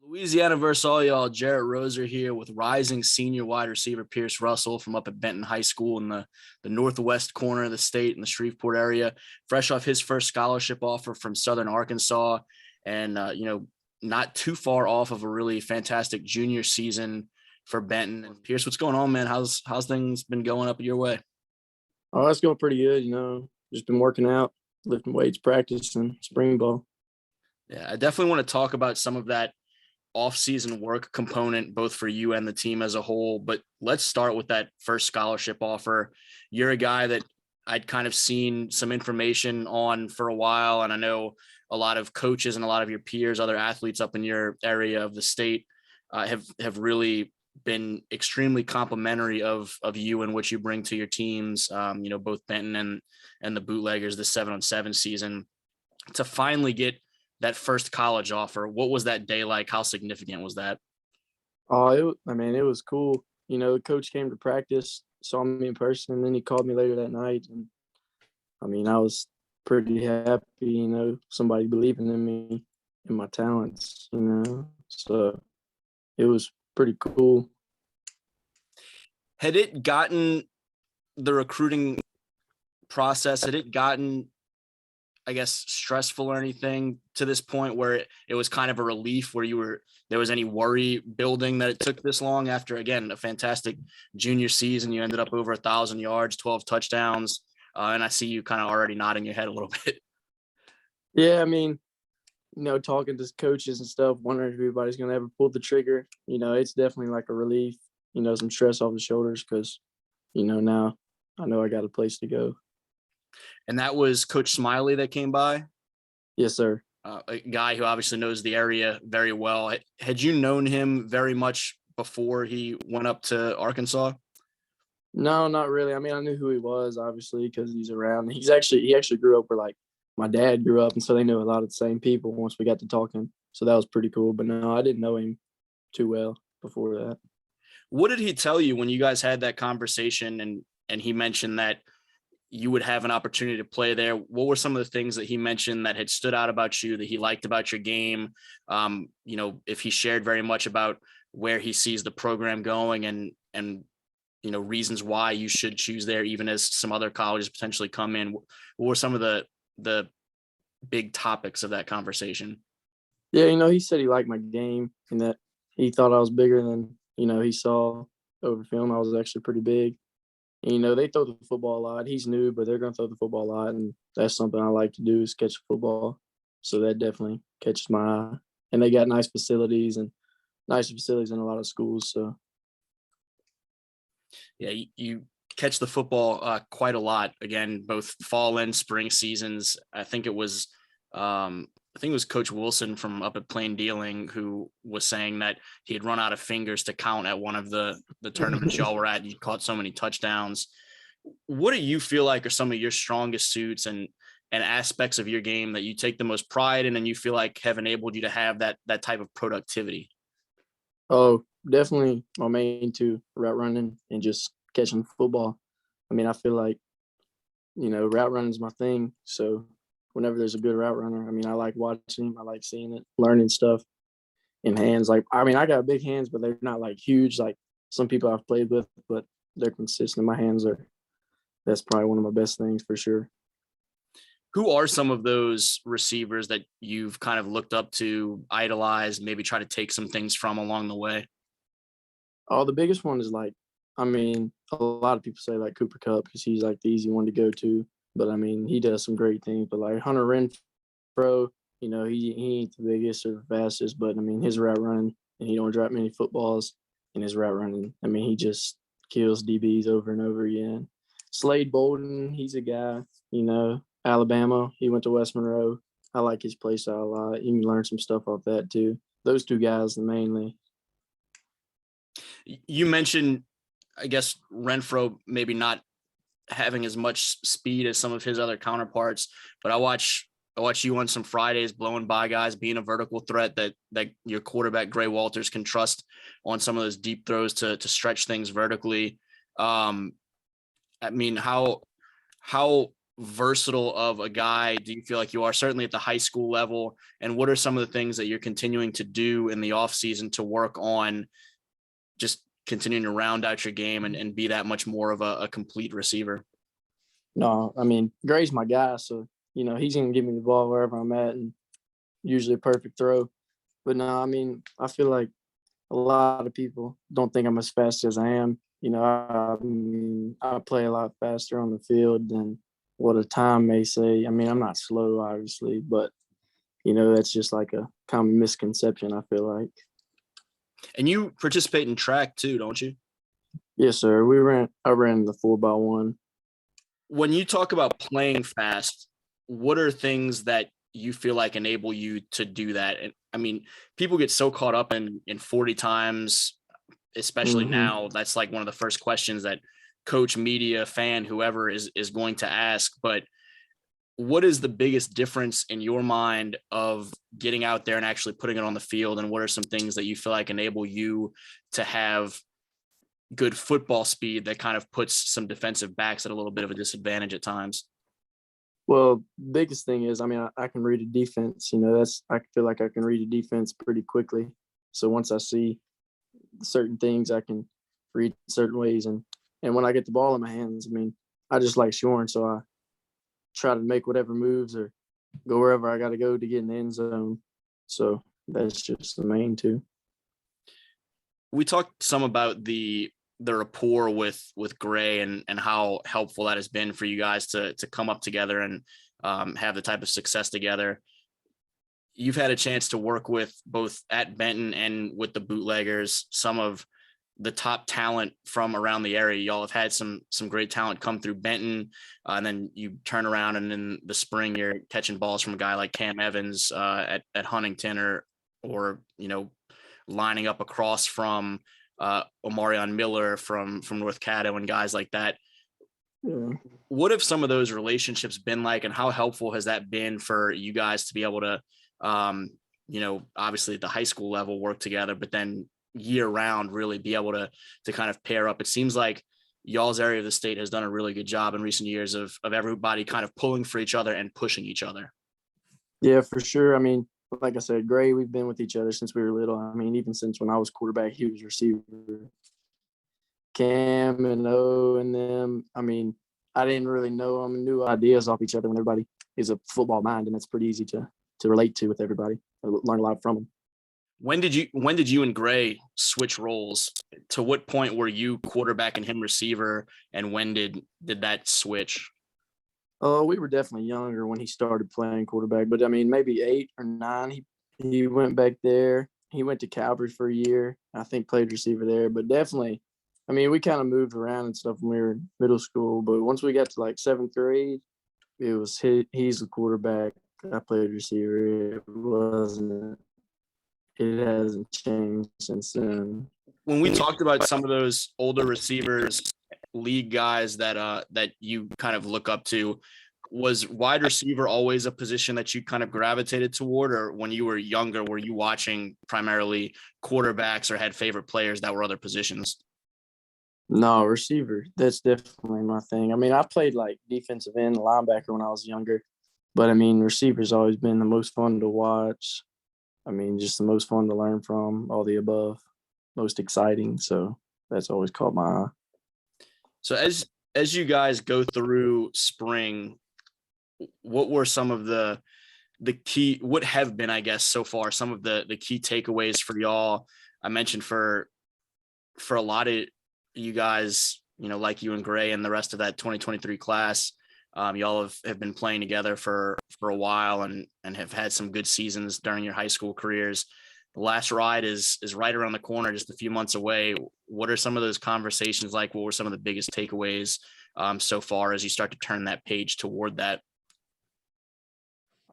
Louisiana versus all y'all. Jarrett Roser here with rising senior wide receiver Pearce Russell from up at Benton High School in the northwest corner of the state in the Shreveport area. Fresh off his first scholarship offer from Southern Arkansas, and not too far off of a really fantastic junior season for Benton. And Pearce, what's going on, man? How's things been going up your way? Oh, that's going pretty good. Just been working out, lifting weights, practicing spring ball. Yeah, I definitely want to talk about some of that off-season work component, both for you and the team as a whole. But let's start with that first scholarship offer. You're a guy that I'd kind of seen some information on for a while, and I know a lot of coaches and a lot of your peers, other athletes up in your area of the state, have really been extremely complimentary of you and what you bring to your teams. Both Benton and the Bootleggers, the 7-on-7 season, to finally get that first college offer. What was that day like? How significant was that? It was cool. The coach came to practice, saw me in person, and then he called me later that night. And I was pretty happy, somebody believing in me and my talents, so it was pretty cool. Had it gotten the recruiting process, had it gotten, I guess, stressful or anything to this point where it was kind of a relief where there was any worry building that it took this long after, again, a fantastic junior season? You ended up over 1,000 yards, 12 touchdowns. And I see you kind of already nodding your head a little bit. Yeah. Talking to coaches and stuff, wondering if everybody's going to ever pull the trigger, it's definitely like a relief, some stress off the shoulders because, now I know I got a place to go. And that was Coach Smiley that came by? Yes, sir. A guy who obviously knows the area very well. Had you known him very much before he went up to Arkansas? No, not really. I knew who he was, obviously, because he's around. He actually grew up where, like, my dad grew up, and so they knew a lot of the same people once we got to talking. So that was pretty cool. But no, I didn't know him too well before that. What did he tell you when you guys had that conversation and he mentioned that you would have an opportunity to play there? What were some of the things that he mentioned that had stood out about you, that he liked about your game? If he shared very much about where he sees the program going and reasons why you should choose there, even as some other colleges potentially come in. What were some of the big topics of that conversation? Yeah, he said he liked my game and that he thought I was bigger than, he saw over film. I was actually pretty big. And, they throw the football a lot. He's new, but they're going to throw the football a lot, and that's something I like to do is catch the football. So that definitely catches my eye. And they got nice facilities in a lot of schools. So yeah, you catch the football quite a lot. Again, both fall and spring seasons. I think it was Coach Wilson from up at Plain Dealing who was saying that he had run out of fingers to count at one of the tournaments y'all were at. You caught so many touchdowns. What do you feel like are some of your strongest suits and aspects of your game that you take the most pride in and you feel like have enabled you to have that type of productivity? Oh, definitely my main two, route running and just catching football. I feel like, route running is my thing. So whenever there's a good route runner, I like watching him. I like seeing it, learning stuff in hands. I got big hands, but they're not like huge like some people I've played with, but they're consistent. That's probably one of my best things for sure. Who are some of those receivers that you've kind of looked up to, idolized, maybe try to take some things from along the way? Oh, the biggest one is a lot of people say like Cooper Kupp because he's like the easy one to go to. But he does some great things. But like Hunter Renfrow, he ain't the biggest or the fastest, but his route running, and he don't drop many footballs in his route running. He just kills DBs over and over again. Slade Bolden, he's a guy, Alabama. He went to West Monroe. I like his play style a lot. You can learn some stuff off that too. Those two guys mainly. You mentioned, I guess, Renfrow maybe not having as much speed as some of his other counterparts, but I watch you on some Fridays blowing by guys, being a vertical threat that your quarterback Gray Walters can trust on some of those deep throws to stretch things vertically. How versatile of a guy do you feel like you are, certainly at the high school level? And what are some of the things that you're continuing to do in the off season to work on just continuing to round out your game and be that much more of a complete receiver? No, I mean, Gray's my guy, so he's gonna give me the ball wherever I'm at, and usually a perfect throw. But no, I mean, I feel like a lot of people don't think I'm as fast as I am. I mean, I play a lot faster on the field than what a time may say. I mean, I'm not slow, obviously, but that's just like a common misconception, I feel like. And you participate in track too, don't you? Yes, sir. I ran the 4x1. When you talk about playing fast, what are things that you feel like enable you to do that? And I mean, people get so caught up in 40 times, especially Mm-hmm. now. That's like one of the first questions that coach, media, fan, whoever is going to ask. But what is the biggest difference in your mind of getting out there and actually putting it on the field? And what are some things that you feel like enable you to have good football speed that kind of puts some defensive backs at a little bit of a disadvantage at times? Well, biggest thing is, I mean, I can read a defense. I feel like I can read a defense pretty quickly. So once I see certain things, I can read certain ways. And when I get the ball in my hands, I mean, I just like scoring. So I try to make whatever moves or go wherever I got to go to get in the end zone. So that's just the main two. We talked some about the rapport with Gray and how helpful that has been for you guys to come up together and have the type of success together. You've had a chance to work with both at Benton and with the Bootleggers, some of the top talent from around the area. Y'all have had some great talent come through Benton, and then you turn around and in the spring you're catching balls from a guy like Cam Evans at Huntington, or lining up across from Omarion Miller from North Caddo and guys like that. Yeah. What have some of those relationships been like, and how helpful has that been for you guys to be able to, obviously at the high school level work together, but then year round really be able to kind of pair up? It seems like y'all's area of the state has done a really good job in recent years of everybody kind of pulling for each other and pushing each other. Yeah, for sure. I mean, like I said, Gray, we've been with each other since we were little. I mean, even since when I was quarterback, he was receiver. Cam and O and them, I mean, I didn't really know them, new ideas off each other when everybody is a football mind, and it's pretty easy to relate to with everybody. I learned a lot from them. When did you and Gray switch roles? To what point were you quarterback and him receiver, and when did that switch? Oh, we were definitely younger when he started playing quarterback, but I mean, maybe 8 or 9. He went back there. He went to Calvary for a year. I think played receiver there, but definitely, I mean, we kind of moved around and stuff when we were in middle school. But once we got to like 7th grade, it was he's the quarterback. I played receiver. It wasn't. It hasn't changed since then. When we talked about some of those older receivers, league guys that you kind of look up to, was wide receiver always a position that you kind of gravitated toward, or when you were younger, were you watching primarily quarterbacks or had favorite players that were other positions? No, receiver. That's definitely my thing. I mean, I played like defensive end, linebacker when I was younger, but I mean, receiver's always been the most fun to watch. I mean, just the most fun to learn from, all the above, most exciting. So that's always caught my eye. So as you guys go through spring, what were some of the key, what have been, I guess, so far, some of the key takeaways for y'all? I mentioned for a lot of you guys, like you and Gray and the rest of that 2023 class, y'all have been playing together for a while and have had some good seasons during your high school careers. The last ride is right around the corner, just a few months away. What are some of those conversations like? What were some of the biggest takeaways so far as you start to turn that page toward that?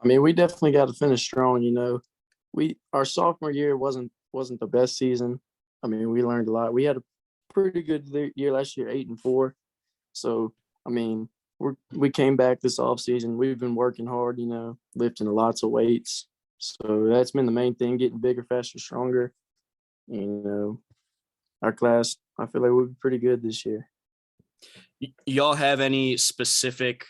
I mean, we definitely got to finish strong. Our sophomore year wasn't the best season. I mean, we learned a lot. We had a pretty good year last year, 8-4. So, I mean, we came back this off season. We've been working hard, lifting lots of weights. So that's been the main thing, getting bigger, faster, stronger. Our class, I feel like we'll be pretty good this year. Y'all have any specific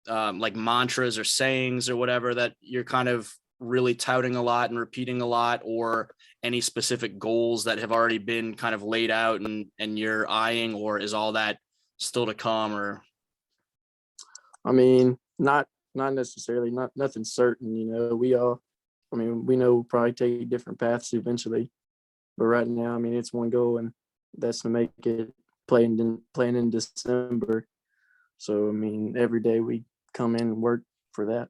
like mantras or sayings or whatever that you're kind of really touting a lot and repeating a lot, or any specific goals that have already been kind of laid out and you're eyeing, or is all that still to come? Or I mean, not necessarily, nothing certain. We know we'll probably take different paths eventually, but right now, I mean, it's one goal, and that's to make it playing in December. So I mean, every day we come in and work for that.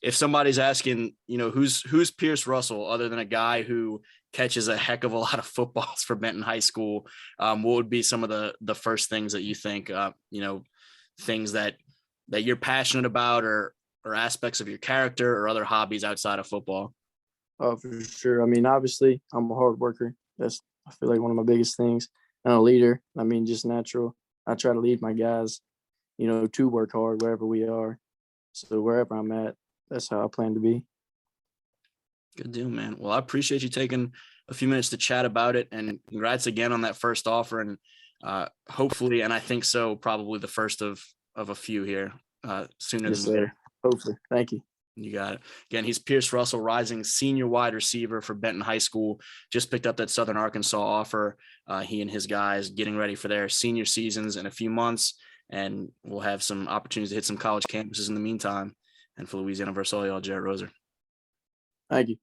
if somebody's asking, who's Pearce Russell, other than a guy who catches a heck of a lot of footballs for Benton High School, what would be some of the first things that you think, things that you're passionate about, or aspects of your character or other hobbies outside of football? Oh, for sure. I mean, obviously, I'm a hard worker. That's, I feel like, one of my biggest things. And a leader. I mean, just natural. I try to lead my guys, to work hard wherever we are. So wherever I'm at, that's how I plan to be. Good deal, man. Well, I appreciate you taking a few minutes to chat about it, and congrats again on that first offer. And hopefully, and I think so, probably the first of a few here, sooner Yes, than later. sir. Hopefully. Thank you. You got it. Again, he's Pearce Russell, rising senior wide receiver for Benton High School. Just picked up that Southern Arkansas offer. He and his guys getting ready for their senior seasons in a few months, and we'll have some opportunities to hit some college campuses in the meantime. And for Louisiana Versatility, Jared Roser. Thank you.